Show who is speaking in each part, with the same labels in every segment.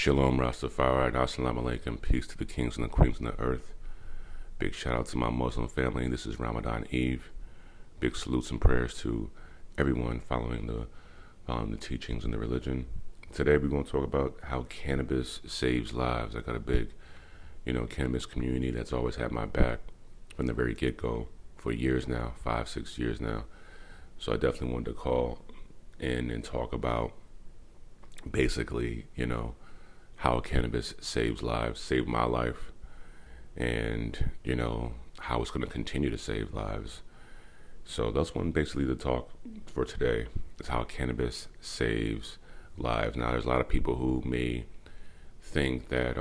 Speaker 1: Shalom Rastafari, Assalamu alaikum, peace to the kings and the queens on the earth. Big shout out to my Muslim family. This is Ramadan Eve. Big salutes and prayers to everyone following the teachings and the religion. Today we're going to talk about how cannabis saves lives. I got a big, cannabis community that's always had my back from the very get-go for years now, 5-6 years now. So I definitely wanted to call in and talk about basically, how cannabis saves lives, saved my life, and, how it's going to continue to save lives. So that's one basically the talk for today, is how cannabis saves lives. Now, there's a lot of people who may think that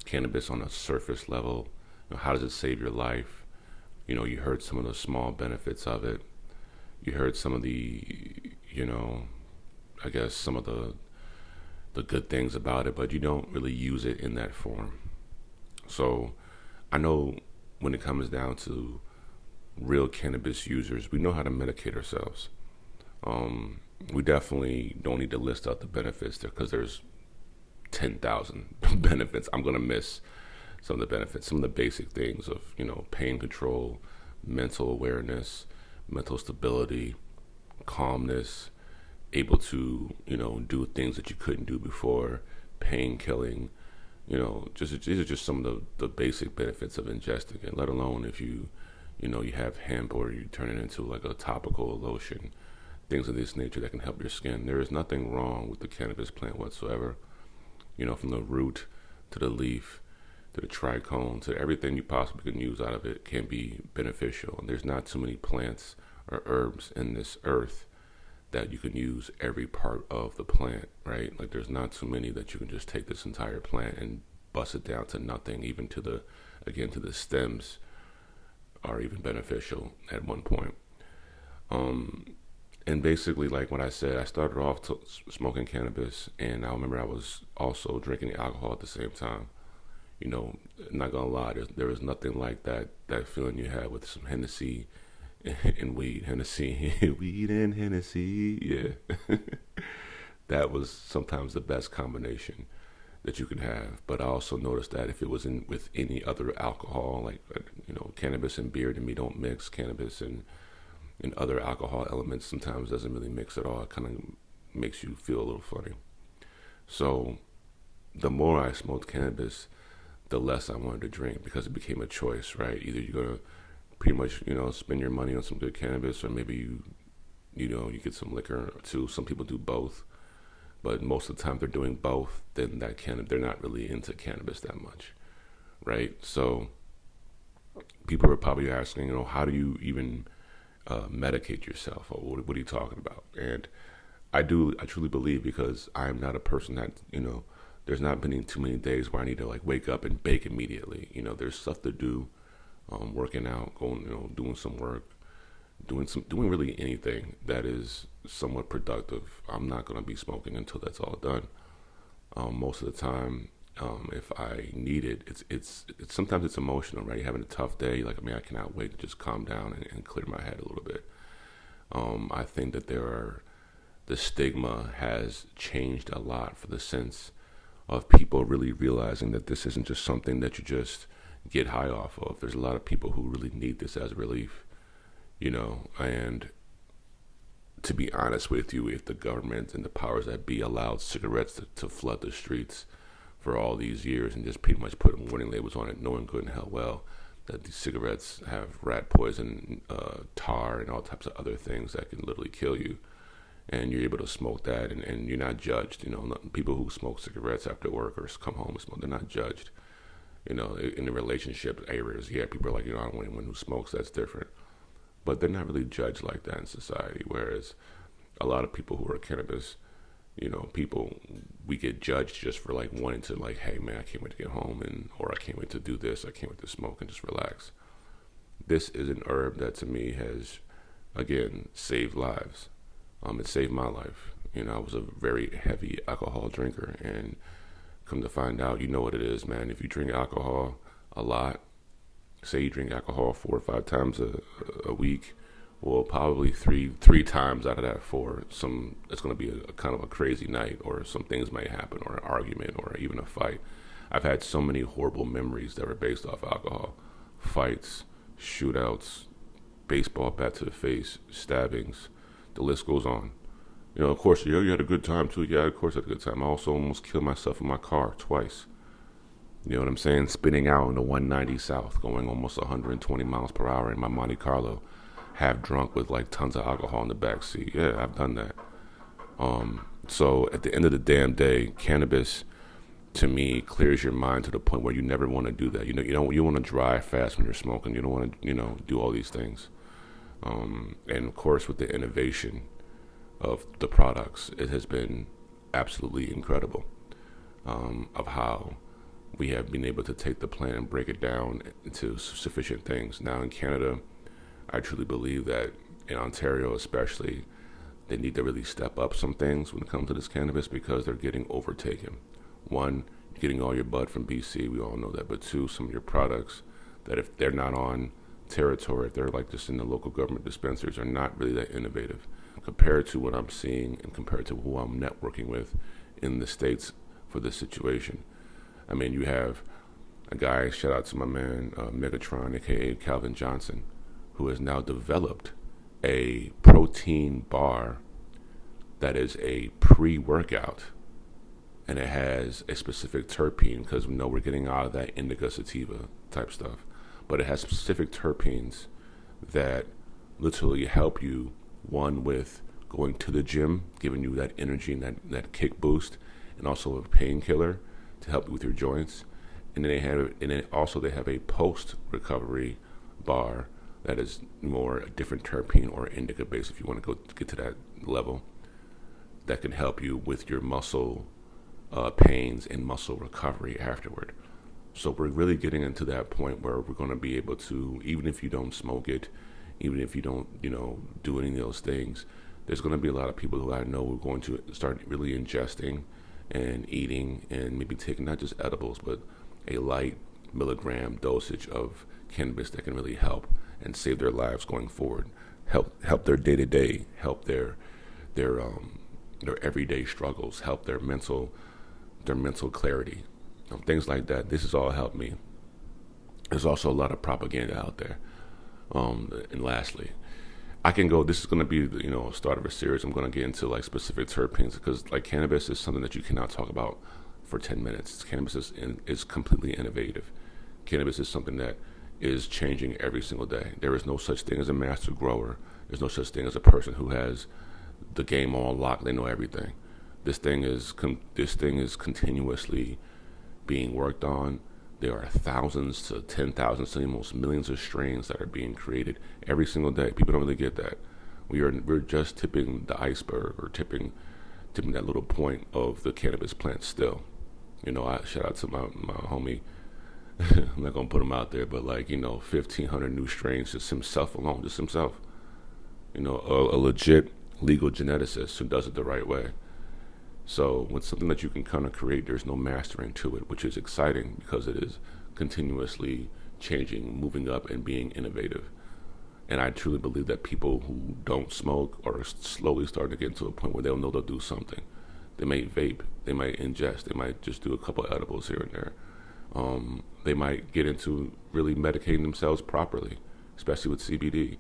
Speaker 1: cannabis on a surface level, how does it save your life? You heard some of the small benefits of it. You heard some of the, I guess some of the good things about it, but you don't really use it in that form. So I know when it comes down to real cannabis users, we know how to medicate ourselves. We definitely don't need to list out the benefits there because there's 10,000 benefits. I'm going to miss some of the benefits, some of the basic things of, pain control, mental awareness, mental stability, calmness, able to, do things that you couldn't do before, pain killing, these are just some of the basic benefits of ingesting it, let alone if you have hemp or you turn it into like a topical lotion, things of this nature that can help your skin. There is nothing wrong with the cannabis plant whatsoever, from the root to the leaf to the trichome to everything you possibly can use out of it can be beneficial. And there's not too many plants or herbs in this earth that you can use every part of the plant, right? Like there's not too many that you can just take this entire plant and bust it down to nothing, even to the stems are even beneficial at one point. And basically, like what I said, I started off smoking cannabis, and I remember I was also drinking alcohol at the same time. Not gonna lie, there was nothing like that feeling you had with some Hennessy and weed, weed and Hennessy, yeah. That was sometimes the best combination that you can have. But I also noticed that if it was in with any other alcohol, like cannabis and beer to me don't mix. Cannabis and other alcohol elements sometimes doesn't really mix at all. It kind of makes you feel a little funny. So the more I smoked cannabis, the less I wanted to drink because it became a choice, right? Either you're gonna pretty much, spend your money on some good cannabis, or maybe you get some liquor too. Some people do both, but most of the time they're doing both. Then they're not really into cannabis that much, right? So people are probably asking, how do you even medicate yourself, or what are you talking about? And I truly believe, because I am not a person that there's not been too many days where I need to like wake up and bake immediately. There's stuff to do. Working out, going, doing some work, doing really anything that is somewhat productive. I'm not going to be smoking until that's all done. Most of the time, if I need it, it's sometimes it's emotional, right? You're having a tough day. You're like, I cannot wait to just calm down and clear my head a little bit. I think that the stigma has changed a lot for the sense of people really realizing that this isn't just something that you just get high off of. There's a lot of people who really need this as relief, and to be honest with you, if the government and the powers that be allowed cigarettes to flood the streets for all these years and just pretty much put warning labels on it, knowing good and hell well that these cigarettes have rat poison, tar, and all types of other things that can literally kill you, and you're able to smoke that and you're not judged. People who smoke cigarettes after work or come home and smoke, they're not judged. In the relationship areas, yeah, people are like, I don't want anyone who smokes, that's different. But they're not really judged like that in society. Whereas a lot of people who are cannabis, we get judged just for like wanting to like, hey man, I can't wait to get home, or I can't wait to do this, I can't wait to smoke and just relax. This is an herb that to me has, again, saved lives. It saved my life. I was a very heavy alcohol drinker, and come to find out, you know what it is, man. If you drink alcohol a lot, say you drink alcohol 4 or 5 times a week, Well, probably three times out of that four, it's going to be a kind of a crazy night, or some things may happen, or an argument, or even a fight. I've had so many horrible memories that were based off alcohol: fights, shootouts, baseball bat to the face, stabbings. The list goes on. Of course, you had a good time too. Yeah, of course I had a good time. I also almost killed myself in my car twice. You know what I'm saying? Spinning out in the 190 south, going almost 120 miles per hour in my Monte Carlo, half drunk with like tons of alcohol in the back seat. Yeah, I've done that. So at the end of the damn day, cannabis to me clears your mind to the point where you never want to do that. You want to drive fast when you're smoking. You don't want to do all these things. And of course, with the innovation of the products, it has been absolutely incredible, of how we have been able to take the plant and break it down into sufficient things. Now in Canada, I truly believe that in Ontario especially, they need to really step up some things when it comes to this cannabis, because they're getting overtaken. One, getting all your bud from BC, we all know that. But two, some of your products that if they're not on territory, if they're like just in the local government dispensaries, are not really that innovative compared to what I'm seeing and compared to who I'm networking with in the States for this situation. I mean, you have a guy, shout out to my man, Megatron, aka Calvin Johnson, who has now developed a protein bar that is a pre-workout, and it has a specific terpene, because we know we're getting out of that indica sativa type stuff, but it has specific terpenes that literally help you, one, with going to the gym, giving you that energy and that kick boost, and also a painkiller to help you with your joints. And then they have a post recovery bar that is more a different terpene or indica base, if you want to get to that level, that can help you with your muscle pains and muscle recovery afterward. So we're really getting into that point where we're going to be able to, even if you don't smoke it, even if you don't, do any of those things, there's going to be a lot of people who I know are going to start really ingesting and eating and maybe taking not just edibles, but a light milligram dosage of cannabis that can really help and save their lives going forward, help their day to day, help their everyday struggles, help their mental clarity, things like that. This has all helped me. There's also a lot of propaganda out there. And lastly, this is going to be, a start of a series. I'm going to get into like specific terpenes, because like cannabis is something that you cannot talk about for 10 minutes. Cannabis is completely innovative. Cannabis is something that is changing every single day. There is no such thing as a master grower. There's no such thing as a person who has the game on lock. They know everything. This thing is continuously being worked on. There are thousands to 10,000 to almost millions of strains that are being created every single day. People don't really get that. We're just tipping the iceberg, or tipping that little point of the cannabis plant still. I shout out to my homie. I'm not gonna put him out there, but 1,500 new strains, just himself alone, just himself. A legit legal geneticist who does it the right way. So with something that you can kind of create, there's no mastering to it, which is exciting because it is continuously changing, moving up, and being innovative. And I truly believe that people who don't smoke are slowly starting to get to a point where they'll know they'll do something. They might vape, they might ingest, they might just do a couple of edibles here and there. They might get into really medicating themselves properly, especially with CBD,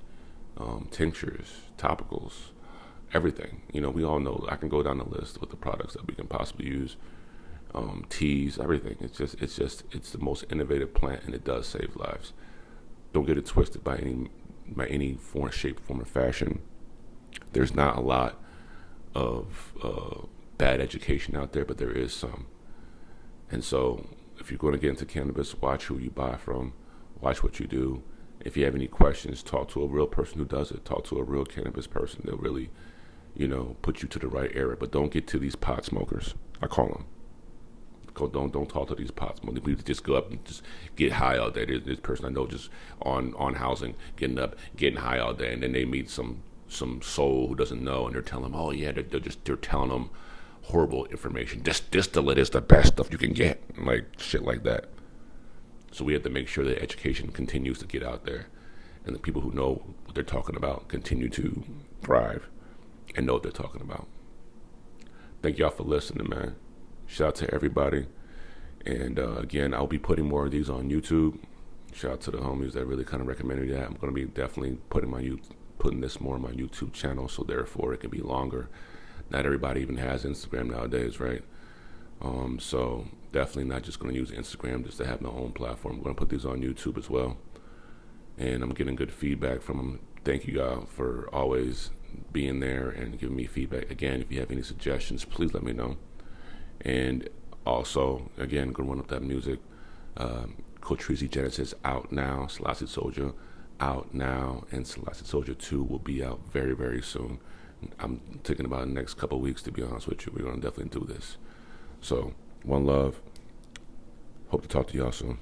Speaker 1: tinctures, topicals, everything. We all know. I can go down the list with the products that we can possibly use, teas, everything. It's the most innovative plant, and it does save lives. Don't get it twisted by any form, shape, form, or fashion. There's not a lot of bad education out there, but there is some. And so, if you're going to get into cannabis, watch who you buy from, watch what you do. If you have any questions, talk to a real person who does it. Talk to a real cannabis person. They'll really, put you to the right area. But don't get to these pot smokers. I call them. Don't talk to these pot smokers. We just go up and just get high all day. There's this person I know just on housing, getting up, getting high all day, and then they meet some soul who doesn't know, and they're telling them, oh yeah, they're telling them horrible information. Distillate is the best stuff you can get, like shit like that. So we have to make sure that education continues to get out there, and the people who know what they're talking about continue to thrive and know what they're talking about. Thank y'all for listening, man. Shout out to everybody. And again, I'll be putting more of these on YouTube. Shout out to the homies that really kind of recommended that. I'm going to be definitely putting this more on my YouTube channel, so therefore it can be longer. Not everybody even has Instagram nowadays, right? So definitely not just going to use Instagram just to have my own platform. I'm going to put these on YouTube as well. And I'm getting good feedback from them. Thank you, y'all, for always being there and giving me feedback. Again, if you have any suggestions, please let me know. And also, again, go run up that music. Cotrizi Genesis out now. Selassie Soldier out now. And Selassie Soldier 2 will be out very, very soon. I'm thinking about the next couple of weeks, to be honest with you. We're going to definitely do this. So, one love. Hope to talk to y'all soon.